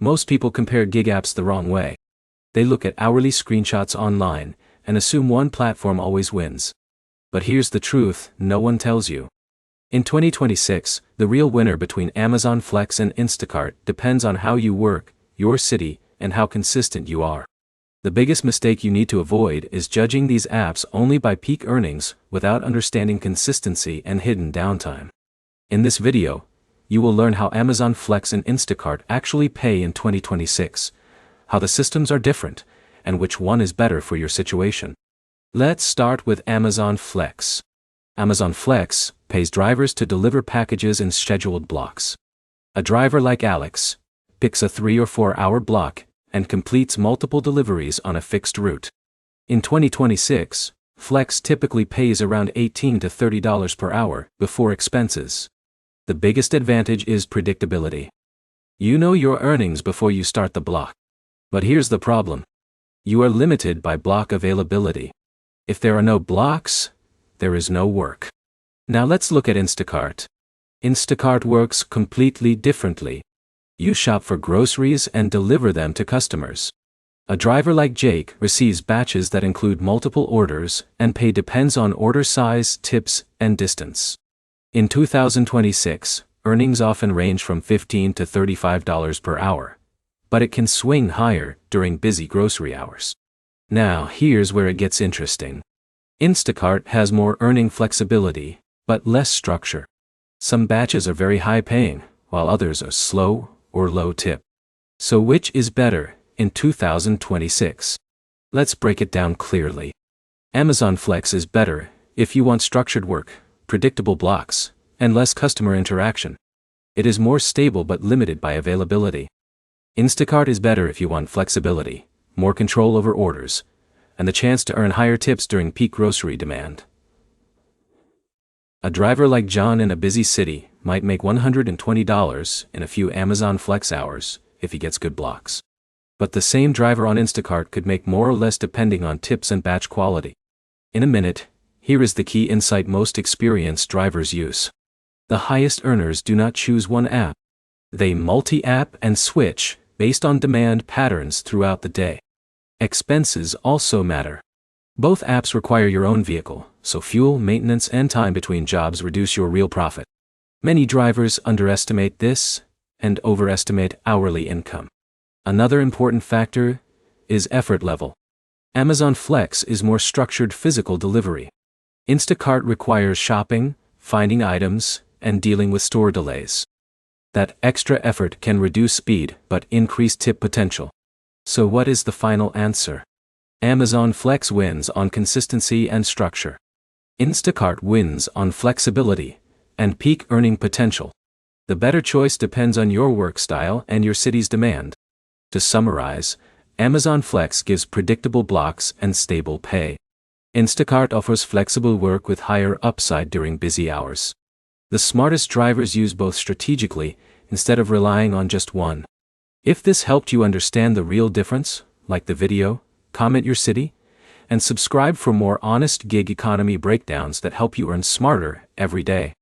Most people compare gig apps the wrong way. They look at hourly screenshots online and assume one platform always wins. But here's the truth, no one tells you. In 2026, the real winner between Amazon Flex and Instacart depends on how you work, your city, and how consistent you are. The biggest mistake you need to avoid is judging these apps only by peak earnings without understanding consistency and hidden downtime. In this video, you will learn how Amazon Flex and Instacart actually pay in 2026, how the systems are different, and which one is better for your situation. Let's start with Amazon Flex. Amazon Flex pays drivers to deliver packages in scheduled blocks. A driver like Alex picks a 3 or 4 hour block and completes multiple deliveries on a fixed route. In 2026, Flex typically pays around $18 to $30 per hour before expenses. The biggest advantage is predictability. You know your earnings before you start the block. But here's the problem. You are limited by block availability. If there are no blocks, there is no work. Now let's look at Instacart. Instacart works completely differently. You shop for groceries and deliver them to customers. A driver like Jake receives batches that include multiple orders, and pay depends on order size, tips, and distance. In 2026, earnings often range from $15 to $35 per hour, but it can swing higher during busy grocery hours. Now, here's where it gets interesting. Instacart has more earning flexibility, but less structure. Some batches are very high paying, while others are slow or low tip. So which is better in 2026? Let's break it down clearly. Amazon Flex is better if you want structured work, predictable blocks, and less customer interaction. It is more stable but limited by availability. Instacart is better if you want flexibility, more control over orders, and the chance to earn higher tips during peak grocery demand. A driver like John in a busy city might make $120 in a few Amazon Flex hours if he gets good blocks. But the same driver on Instacart could make more or less depending on tips and batch quality. In a minute, here is the key insight most experienced drivers use. The highest earners do not choose one app. They multi-app and switch based on demand patterns throughout the day. Expenses also matter. Both apps require your own vehicle, so fuel, maintenance, and time between jobs reduce your real profit. Many drivers underestimate this and overestimate hourly income. Another important factor is effort level. Amazon Flex is more structured physical delivery. Instacart requires shopping, finding items, and dealing with store delays. That extra effort can reduce speed but increase tip potential. So what is the final answer? Amazon Flex wins on consistency and structure. Instacart wins on flexibility and peak earning potential. The better choice depends on your work style and your city's demand. To summarize, Amazon Flex gives predictable blocks and stable pay. Instacart offers flexible work with higher upside during busy hours. The smartest drivers use both strategically instead of relying on just one. If this helped you understand the real difference, like the video, comment your city, and subscribe for more honest gig economy breakdowns that help you earn smarter every day.